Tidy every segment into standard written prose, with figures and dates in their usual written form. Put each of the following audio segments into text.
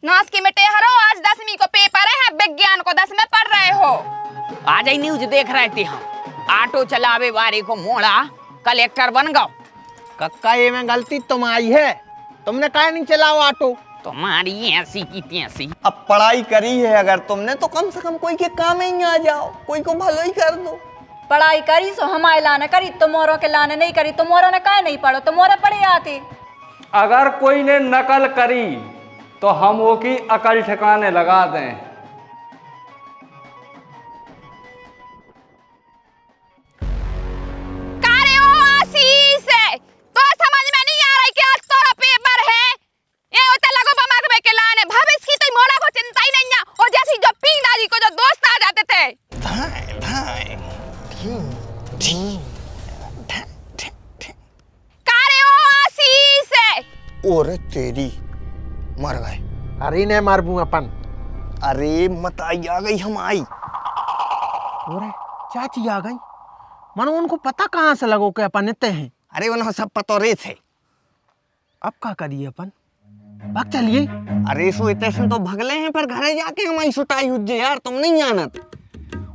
नास की मिटे हरो, आज 10वीं को पेपर है, विज्ञान को 10 में पढ़ रहे हो। आज ही न्यूज देख रहे थे हम। ऑटो चलावे वाले को मोड़ा कलेक्टर बन गओ। कक्का ये में गलती तुम्हारी है, तुमने काहे नहीं चलाओ ऑटो। तुम्हारी ऐसी की तैसी। अब पढ़ाई करी है अगर तुमने तो कम से कम कोई के काम ही आ जाओ, कोई को भलो ही कर दो। पढ़ाई करी सो हमारे लाने करी, तुम्हारों के लाने नहीं करी। तुम्हारों ने काहे नहीं पढ़ो, तुम्हारे पढ़े आते। अगर कोई ने नकल करी तो हम वो की अकल ठिकाने लगा दें। तो समझ में नहीं आ रहा कि आज तोरा पेपर है। ये होता लगो बमाक में के लाने भविष्य की तो मोड़ा को चिंता ही नहीं है। और जैसी जो पीना जी को जो दोस्त आ जाते थे, और तेरी मर गए। अरे ने मारबू अपन। अरे मत आई, आ गई हम आई। अरे चाची आ गई, मानो उनको पता कहाँ से लगो के अपन इतने हैं। अरे उन्हें सब पता रे थे। अब क्या करिए अपन, भाग चलिए। अरे सो इतने तो भगले हैं, पर घरे जाके हमारी सुटाई हुज्जे यार, तुम नहीं जानत।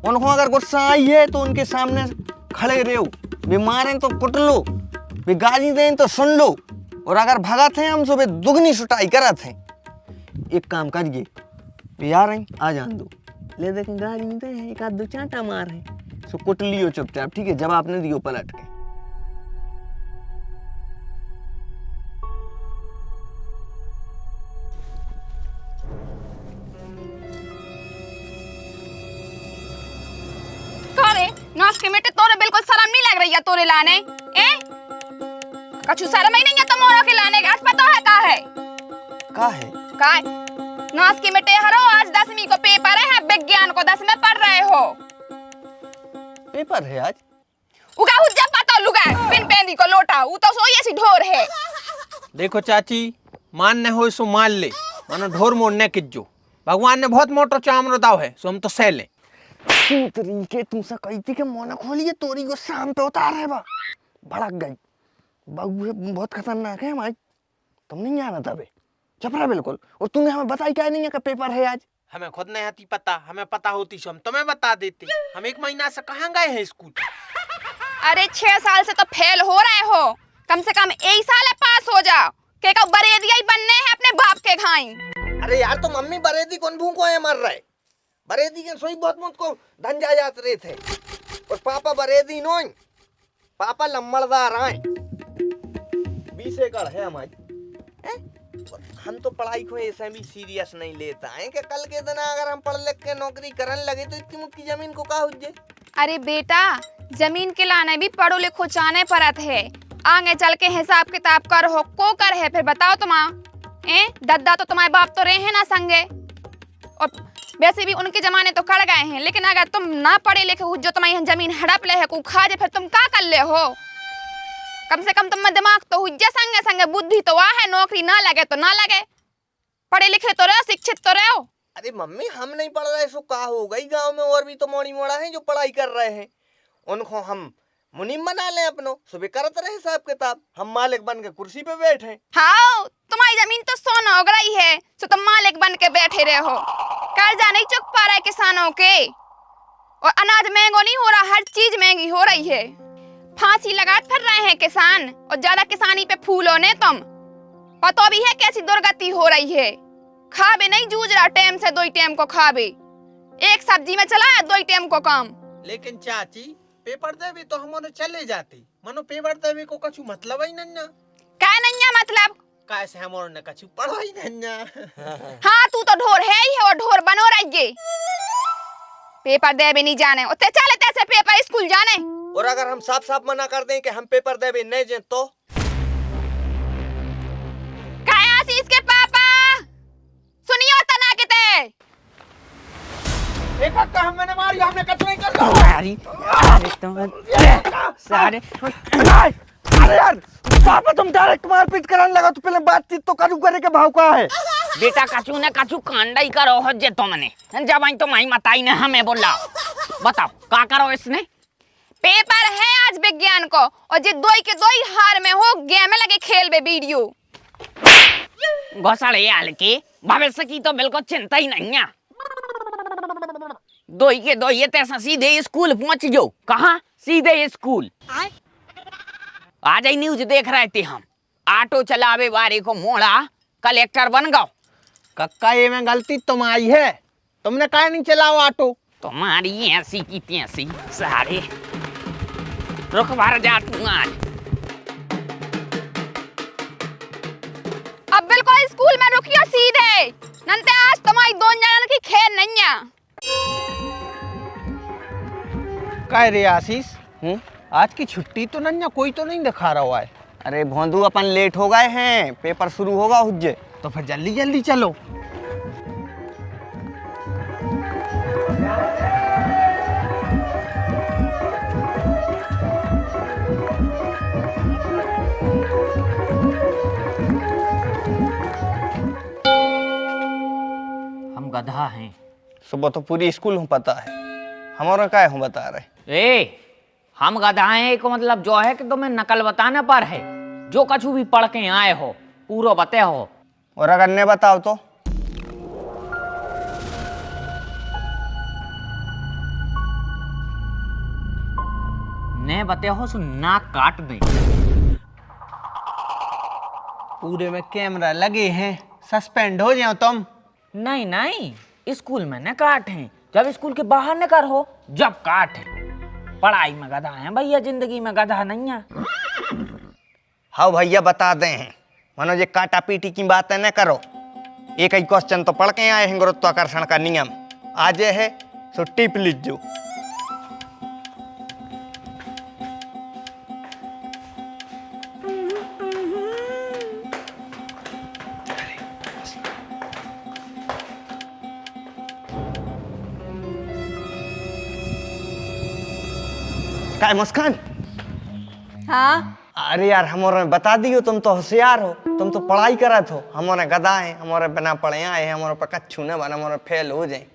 उनको अगर गुस्सा आई है तो उनके सामने खड़े रहो, वे मारें तो कुट लो, वे गाली दें तो सुन लो, और अगर भगा थे हम सुबह दुगनी सुटाई करा थे। एक काम करिए, वे आ रहे आ जान दो, ले देखें गाली दे हैं, एक आध दो चांटा मार है, सो कुट लियो चुपचाप, ठीक है। जब आपने दियो पलट के। नाश के मिटे तोरे बिल्कुल शर्म नहीं लग रही है तोरे लाने। कछु शर्म ही नहीं है तुम्हारा के लाने। आज पता है का है? का है? नाश के मिटे हरो, आज 10वीं को पेपर है, विज्ञान को 10 में पढ़ रहे हो। पेपर है आज? उगा हुज्जा पता लुगा पिन पेंदी को लोटा, उ तो सोई ऐसी ढोर है। देखो चाची, मानने हो सो मान ले, मानो ढोर मोड़ने किज्जो। भगवान ने बहुत मोटो चामरो दाव है, सो हम तो सह ले। तरीके तुमसे कही थी कि मोना खोलिए, तोरी को शाम पे उतार है बा, भड़क गई। बहू बहुत खतरनाक है हमारी, तुम नहीं जाना तबे चपरा बिल्कुल। और तुमने हमें बताई क्या नहीं है कि पेपर है आज? हमें खुद नहीं आती पता, हमें पता होती सो हम तुम्हें बता देते। हम 1 महीना से कहाँ गए हैं स्कूल। अरे 6 साल से तो फेल हो रहे हो, कम से कम 1 साल है पास हो जाओ। के का बरेदिया ही बनने हैं अपने बाप के घाई। अरे यार तो मम्मी बरेदी कौन भूखो है मर रहे, बरेदी के सोई बहुत मुझको धन जा जाते रहे थे। और पापा बरेदी नोई, पापा लम्बड़दार आए। 20 एकड़ है हमारी। हम तो पढ़ाई को ऐसे भी सीरियस नहीं लेता है कि कल के दिन अगर हम पढ़ लिख के नौकरी करने लगे तो इतनी मुट्ठी जमीन को का हुज्जे। अरे बेटा, जमीन के लाने भी पढ़ो लिखो चाने परत है। आगे चल के हिसाब किताब कर हो को कर है, फिर बताओ तुम दद्दा तो तुम्हारे बाप तो रहे हैं ना संगे, और वैसे भी उनके जमाने तो कड़ गए हैं। लेकिन अगर तुम ना पढ़े लिखे हो, जो तुम्हारी जमीन हड़प ले है को खा जे, फिर तुम क्या कर ले हो? कम से कम तुम में दिमाग तो हुज्जे, संगे संगे बुद्धि तो वह है। नौकरी ना लगे तो ना लगे, पढ़े लिखे तो रहो, शिक्षित तो रहो। अरे मम्मी हम नहीं पढ़ रहे सो का हो गई, गांव में और भी तो मोड़ी मोड़ा है जो पढ़ाई कर रहे हैं। उनको हम मुनीम बना लें अपनो, सुबह करते रहे हिसाब किताब, हम मालिक बन के कुर्सी पे बैठे। हाँ, तुम्हारी जमीन तो सोना हो गई है, तो तुम मालिक बन के बैठे रहे हो। कर्जा नहीं चुक पा रहे किसानों के, और अनाज महंगो नहीं हो रहा, हर चीज महंगी हो रही है। फांसी लगा फिर रहे हैं किसान, और ज्यादा किसानी पे फूलो ने तुम। पता भी है कैसी दुर्गति हो रही है। खाबे नहीं जूझ रहा टाइम से, 2 टाइम को खाबे, एक सब्जी में चला 2 टाइम को काम। लेकिन चाची पेपर देवी तो हम चले जाते, मनो पेपर देवी को कछु मतलब ही नहीं। क्या नहीं मतलब? कैसे हम ने कछु पढ़ा ही नहीं। हाँ तू तो ढोर है ही है, और ढोर बनो रहिए। पेपर दे भी नहीं जाने, उतने चले तैसे पेपर स्कूल जाने। और अगर हम साफ साफ मना कर दें कि हम पेपर दे भी नहीं जाए तो? क्या आशीष के पापा सुनियो तना किते। एक का हमने मारी, हमने कछु नहीं कर अरे तुम सारे अरे यार पापा तुम डायरेक्ट मारपीट कराने लगा, तो पहले बातचीत तो करू करे के भाव का है। बेटा कछु ने कछु कांडा ही करो हो जे तुमने, जब आई तो माई मताई ने हमें बोला। बताओ का करो इसने? पेपर है आज विज्ञान को, और जे 2 के 2 हार में हो, गेम में लगे खेल बे वीडियो। घोसड़े आल के भविष्य की तो बिल्कुल चिंता ही नहीं है। दोई के दोई तैसा सीधे स्कूल पहुंच जाओ। कहाँ? सीधे स्कूल। आज ही न्यूज देख रहे थे हम, ऑटो चलावे वाले को मोड़ा कलेक्टर बन गओ। कक्का ये में गलती तुम्हारी है, तुमने काहे नहीं चलाओ ऑटो? तुम्हारी ऐसी की तैसी सारे रुकवार जा तू आज। अब बिल्कुल स्कूल में रुकियो सीधे, नंते आज तुम्हारी दोन जनन की खेल नहीं है। काय रे आशीष, आज की छुट्टी तो नहीं, कोई तो नहीं दिखा रहा हुआ है। अरे भोंदू अपन लेट हो गए हैं, पेपर शुरू होगा हुज्जे। तो फिर जल्दी जल्दी चलो। हम गधा हैं। सुबह तो पूरी स्कूल हूँ पता है, हमारा क्या हूँ बता रहे। ए, हम गधा हैं को मतलब जो है कि तुम्हें नकल बताने पर है। जो कछु भी पढ़ के आए हो पूरा बते हो। और अगर ने बताओ तो ने बते हो सो नाक काट दे। पूरे में कैमरा लगे हैं, सस्पेंड हो जाओ तुम। नहीं नहीं, स्कूल में न काट हैं, जब स्कूल के बाहर न कर हो जब काट है। पढ़ाई में गधा है भैया, जिंदगी में गधा नहीं है। हाँ भैया बता दे हैं, मानो ये काटा पीटी की बातें न करो। एक ही क्वेश्चन तो पढ़ के आए हैं, गुरुत्वाकर्षण का नियम आज है, सो टिप लीजो। काय मुस्कान? हाँ अरे यार हमारे बता दियो, तुम तो होशियार हो, तुम तो पढ़ाई करत हो। हमारे गधा है, हमारे बिना पढ़े आए हैं, हमारे पे कच्छू न बना, हमारे फेल हो जाए।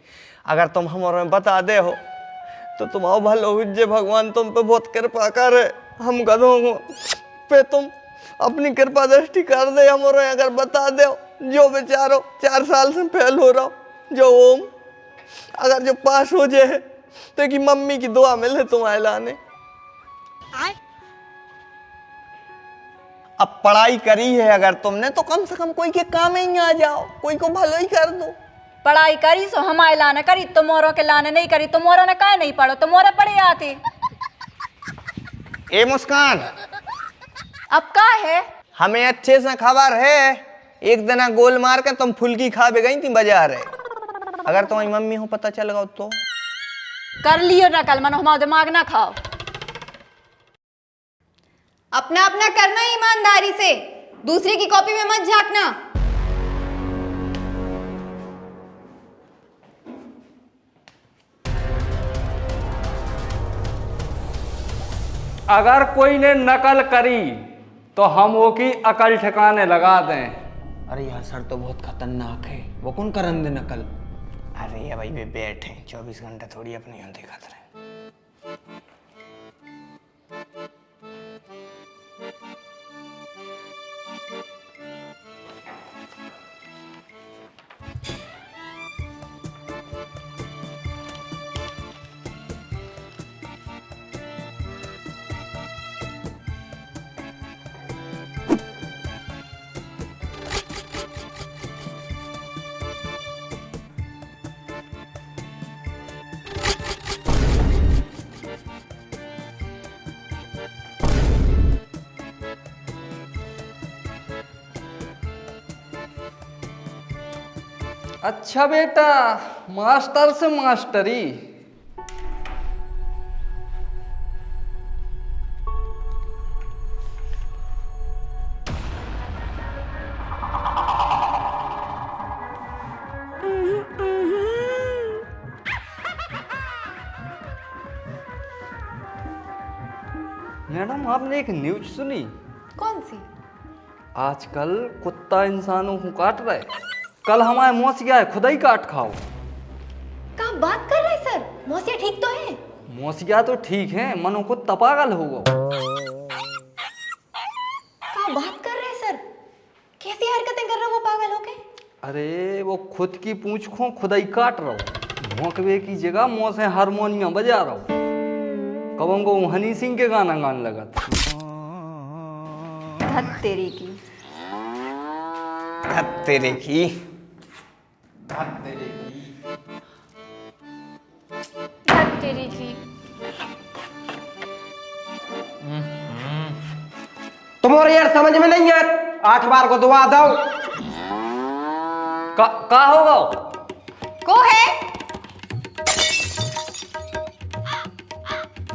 अगर तुम हमारे बता दे हो तो तुम आओ भलो हो जे, भगवान तुम पे बहुत कृपा करे। हम गधों को पे तुम अपनी कृपा दृष्टि कर दे। हमारे अगर बता दे जो बेचारो 4 साल से फेल हो रहा हो, जो ओम अगर जो पास हो जाए तो कि मम्मी की दुआ मिले तुम्हारे लाने। अब पढ़ाई करी है अगर तुमने तो कम से कम कोई के काम ही आ जाओ, कोई को भलो ही कर दो। पढ़ाई करी सो हमारे लाने करी, तुमोरों के लाने नहीं करी। तुमोरों ने काहे नहीं पढ़ो, तुमोरे पढ़े आते। ए मुस्कान, अब का है? हमें अच्छे से खबर है, एक दिन गोल मार के तुम फुल्की खा भी गई थी बाजार है। अगर तुम्हारी मम्मी हो पता चल गया तो कर लियो नकल, मनो हमारा दिमाग ना खाओ। अपना अपना करना ईमानदारी से, दूसरे की कॉपी में मत झांकना। अगर कोई ने नकल करी तो हम वो की अकल ठिकाने लगा दें। अरे यार सर तो बहुत खतरनाक है, वो कौन करन दे नकल? अरे भाई वे बैठे 24 घंटे थोड़ी अपनी होते खाते रहे। अच्छा बेटा, मास्टर से मास्टरी। मैडम आपने एक न्यूज सुनी? कौन सी? आजकल कुत्ता इंसानों को काट रहा है। कल हमारे मौसिया है, खुदा ही काट खाओ। कहाँ बात कर रहे सर? मौसिया ठीक तो है? मौसिया तो ठीक है, मनो कुत्ता पागल होगा। कहाँ बात कर रहे सर? कैसी हरकतें कर रहे हो वो पागल अरे वो खुद की पूंछ को खुदाई काट रहा हूँ, भोंकवे की जगह मुंह से हारमोनियम बजा रहा हूँ। कब को हनी सिंह के गाना गाने लगा था। धत तेरी की। धत तेरे की। धत तेरी की। तुम्हारे यार समझ में नहीं है, 8 बार को दुआ दो। का होगा को है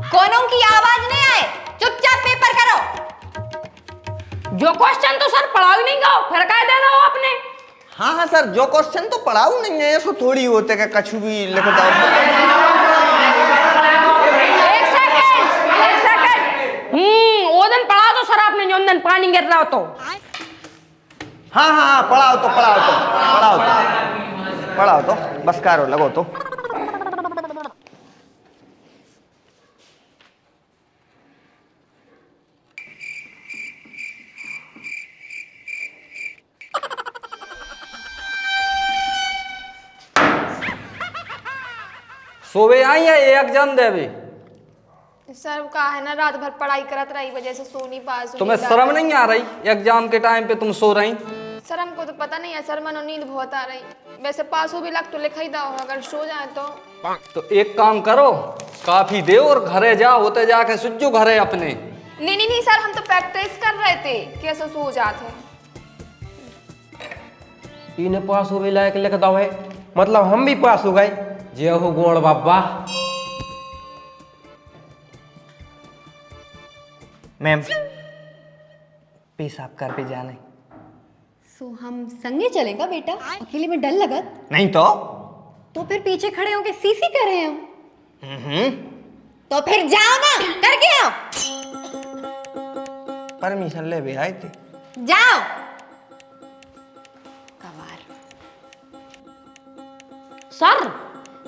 कोनों की आवाज नहीं आए, चुपचाप पेपर करो। जो क्वेश्चन तो सर पढ़ा ही नहीं गो, फिर कह दे दो आपने। हाँ हाँ सर, जो क्वेश्चन तो पढ़ाऊ नहीं है, ऐसा थोड़ी होते कि कछु भी लिख दो। एक सेकंड। वो दिन पढ़ा दो सर आपने, जो दिन पानी गिर रहा हो तो। हाँ हाँ हाँ, पढ़ाओ तो बस करो, लगो तो। सोवे आई है एग्जाम देवे। सर का है ना, रात भर पढ़ाई करत रही वजह से सो नहीं पास। तुम्हें शर्म नहीं आ रही? एग्जाम के टाइम पे तुम सो रही। सर हमको तो पता नहीं है सर, मनो नींद बहुत आ रही। वैसे पास हो भी लग तो लिखा ही था, अगर सो जाए तो एक काम करो, काफी दे और घरे जा, होते जाके सुजो घरे अपने। नहीं सर, हम तो प्रैक्टिस कर रहे थे कैसे सो जाते। इन्हें पास हो भी लायक लिख दो है, मतलब हम भी पास हो गए। जय हो गोड़ बाबा। मैम, पेशाब कर पे जाना है। सो हम संगे चलेगा बेटा, अकेले में डर लगत नहीं तो फिर पीछे खड़े होके सीसी कर रहे हैं हम। तो फिर जाओ ना, करके आओ। परमिशन ले भी आए थे। जाओ कवार। सर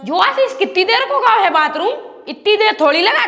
जो आशीष कितनी देर को गया है बाथरूम? इतनी देर थोड़ी लगा।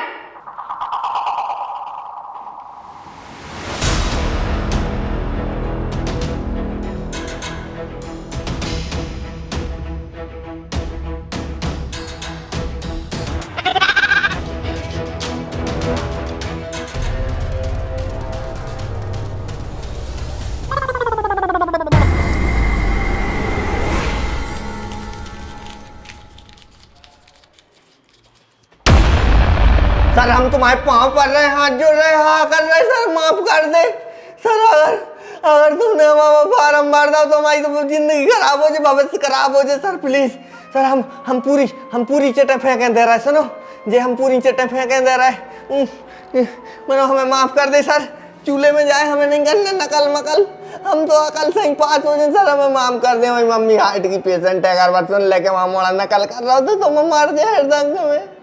सर हम तुम्हारे पाँव पड़ रहे हैं, हाथ जोड़ रहे हैं, हाँ कर रहे हैं सर, माफ कर दे सर। अगर तुमने हमारा बारम्बार दो तो हमारी तो जिंदगी खराब हो जाए, भविष्य खराब हो जाए सर, प्लीज सर। हम पूरी चटे फेंके दे रहा है, सुनो जे हम पूरी चटे फेंके दे रहा है। मनो हमें माफ कर दे सर, चूल्हे में जाए हमें नहीं करना नकल मकल, हम तो अकल से ही पास हो जाए सर, हमें माफ कर दे। मेरी मम्मी हार्ट की पेशेंट है, अगर बात सुन लेके वहां मोड़ा नकल कर रहा हो तो मैं मार दिया हृदय में।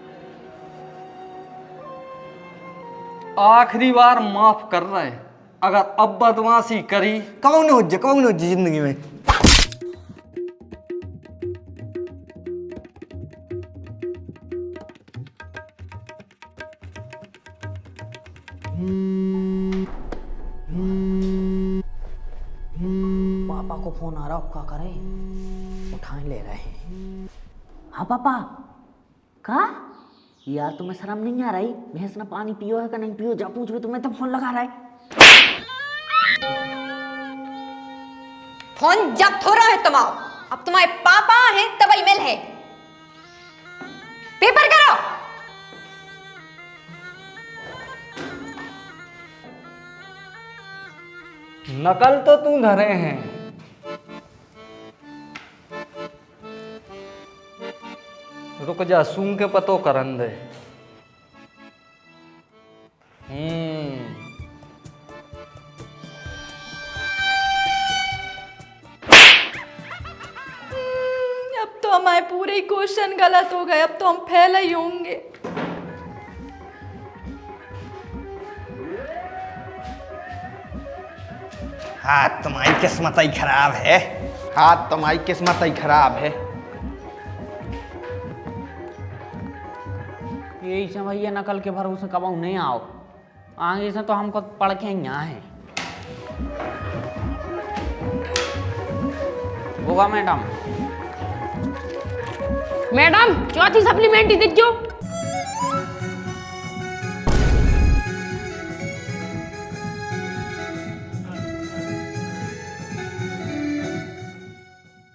आखिरी बार माफ कर रहे हैं, अगर अब बदमाशी करी कौन हो जिंदगी में। पापा को फोन आ रहा, क्या करें? उठाए ले रहे हैं। हाँ पापा। का यार तुम्हें शर्म नहीं आ रही? भैंस ने पानी पियो है कि नहीं पियो, जा पूछ भी, तुम्हें तो फोन लगा रहा है। फोन जब थोड़ा है तुम आओ, अब तुम्हारे पापा हैं तब ईमेल है, पेपर करो। नकल तो तू धरे हैं, रुक जा, सूंघ के पतो करन दे। अब तो हमारे पूरे क्वेश्चन गलत हो गए, अब तो हम फेल ही होंगे। हाथ तुम्हारी किस्मत ही खराब है, हाथ तुम्हारी किस्मत ही खराब है। यही से भैया नकल के भरोसे कबाऊ नहीं आओ, आगे से तो हमको पढ़ के यहाँ है। होगा मैडम। मैडम चौथी सप्लीमेंट ही दीजो।